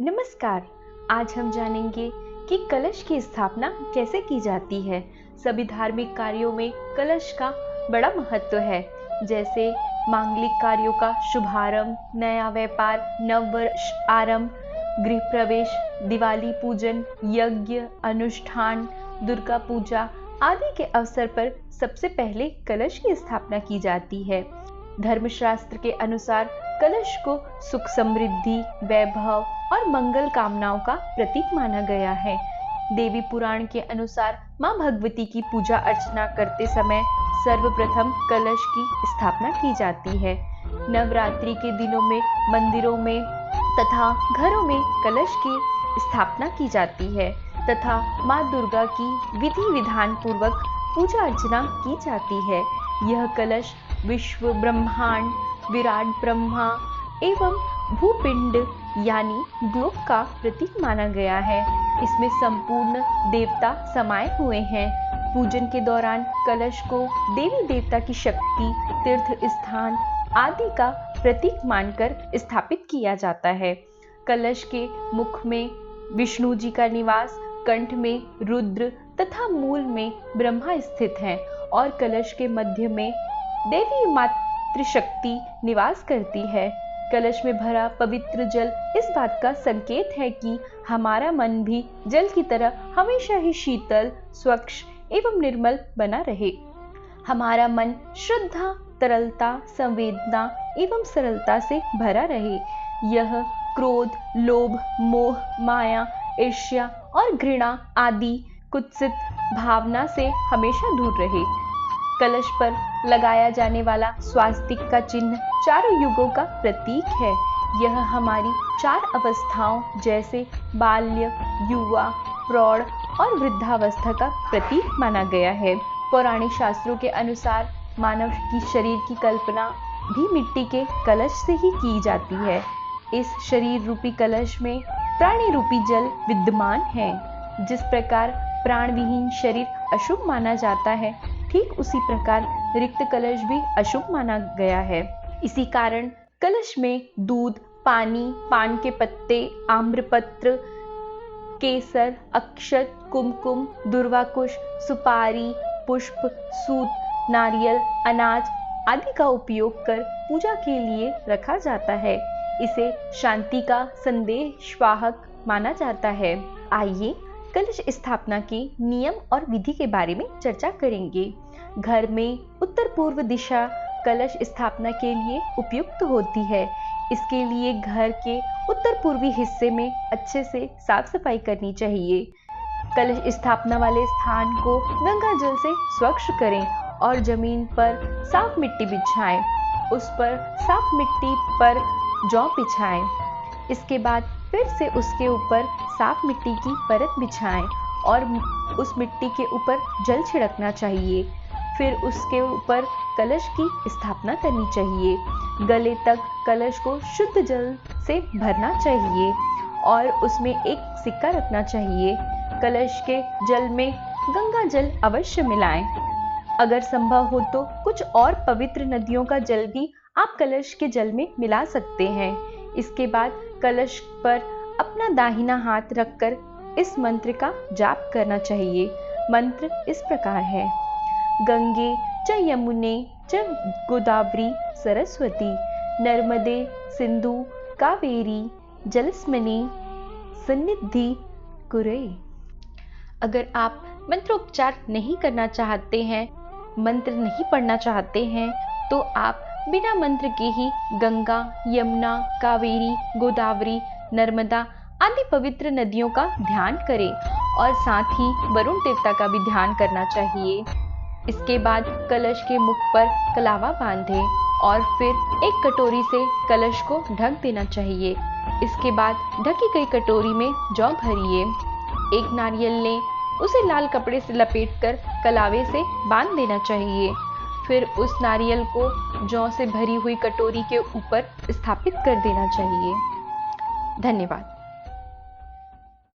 नमस्कार। आज हम जानेंगे कि कलश की स्थापना कैसे की जाती है। सभी धार्मिक कार्यों में कलश का बड़ा महत्व है, जैसे मांगलिक कार्यों का शुभारंभ, नया व्यापार, नववर्ष आरंभ, गृह प्रवेश, दिवाली पूजन, यज्ञ, अनुष्ठान, दुर्गा पूजा आदि के अवसर पर सबसे पहले कलश की स्थापना की जाती है। धर्मशास्त्र के अनुसार कलश को सुख समृद्धि, वैभव और मंगल कामनाओं का प्रतीक माना गया है। देवी पुराण के अनुसार मां भगवती की पूजा अर्चना करते समय सर्वप्रथम कलश की स्थापना की जाती है। नवरात्रि के दिनों में मंदिरों में तथा घरों में कलश की स्थापना की जाती है तथा मां दुर्गा की विधि विधान पूर्वक पूजा अर्चना की जाती है। यह कलश विश्व ब्रह्मांड, विराट ब्रह्मा एवं भूपिंड यानी ग्लोब का प्रतीक माना गया है। इसमें संपूर्ण देवता समाये हुए हैं। पूजन के दौरान कलश को देवी देवता की शक्ति, तीर्थ स्थान आदि का प्रतीक मानकर स्थापित किया जाता है। कलश के मुख में विष्णु जी का निवास, कंठ में रुद्र तथा मूल में ब्रह्मा स्थित हैं और कलश के मध्य में देवी मातृशक्ति निवास करती है। कलश में भरा पवित्र जल इस बात का संकेत है कि हमारा मन भी जल की तरह हमेशा ही शीतल, स्वच्छ एवं निर्मल बना रहे। हमारा मन श्रद्धा, तरलता, संवेदना एवं सरलता से भरा रहे। यह क्रोध, लोभ, मोह, माया, ईर्ष्या और घृणा आदि कुत्सित भावना से हमेशा दूर रहे। कलश पर लगाया जाने वाला स्वास्तिक का चिन्ह चारों युगों का प्रतीक है। यह हमारी चार अवस्थाओं जैसे बाल्य, युवा, प्रौढ़ और वृद्धावस्था का प्रतीक माना गया है। पौराणिक शास्त्रों के अनुसार मानव की शरीर की कल्पना भी मिट्टी के कलश से ही की जाती है। इस शरीर रूपी कलश में प्राणी रूपी जल विद्यमान है। जिस प्रकार प्राण विहीन शरीर अशुभ माना जाता है, ठीक उसी प्रकार रिक्त कलश भी अशुभ माना गया है। इसी कारण कलश में दूध, पानी, पान के पत्ते, आम्रपत्र, केसर, अक्षत, कुमकुम, दुर्वाकुश, सुपारी, पुष्प, सूत, नारियल, अनाज आदि का उपयोग कर पूजा के लिए रखा जाता है। इसे शांति का संदेशवाहक माना जाता है। आइए कलश स्थापना के नियम और विधि के बारे में चर्चा करेंगे। घर में उत्तर पूर्व दिशा कलश स्थापना के लिए उपयुक्त होती है। इसके लिए घर के उत्तर पूर्वी हिस्से में अच्छे से साफ सफाई करनी चाहिए। कलश स्थापना वाले स्थान को गंगा जल से स्वच्छ करें और जमीन पर साफ मिट्टी बिछाएं। उस पर साफ मिट्टी पर जौ बिछाएं। इसके बाद फिर से उसके ऊपर साफ मिट्टी की परत बिछाएं और उस मिट्टी के ऊपर जल छिड़कना चाहिए। फिर उसके ऊपर कलश की स्थापना करनी चाहिए। गले तक कलश को शुद्ध जल से भरना चाहिए और उसमें एक सिक्का रखना चाहिए। कलश के जल में गंगा जल अवश्य मिलाएं। अगर संभव हो तो कुछ और पवित्र नदियों का जल भी आप कलश के जल में मिला सकते हैं। इसके बाद कलश पर अपना दाहिना हाथ रखकर इस मंत्र का जाप करना चाहिए। मंत्र इस प्रकार है: गंगे च यमुने च गोदावरी सरस्वती नर्मदे सिंधु कावेरी जलस्मिनी सन्निधि कुरे। अगर आप मंत्रोच्चार नहीं करना चाहते हैं, मंत्र नहीं पढ़ना चाहते हैं, तो आप बिना मंत्र के ही गंगा, यमुना, कावेरी, गोदावरी, नर्मदा आदि पवित्र नदियों का ध्यान करें और साथ ही वरुण देवता का भी ध्यान करना चाहिए। इसके बाद कलश के मुख पर कलावा बांधें और फिर एक कटोरी से कलश को ढक देना चाहिए। इसके बाद ढकी गई कटोरी में जौ भरिए। एक नारियल लें, उसे लाल कपड़े से लपेटकर कलावे से बांध देना चाहिए। फिर उस नारियल को जौ से भरी हुई कटोरी के ऊपर स्थापित कर देना चाहिए। धन्यवाद।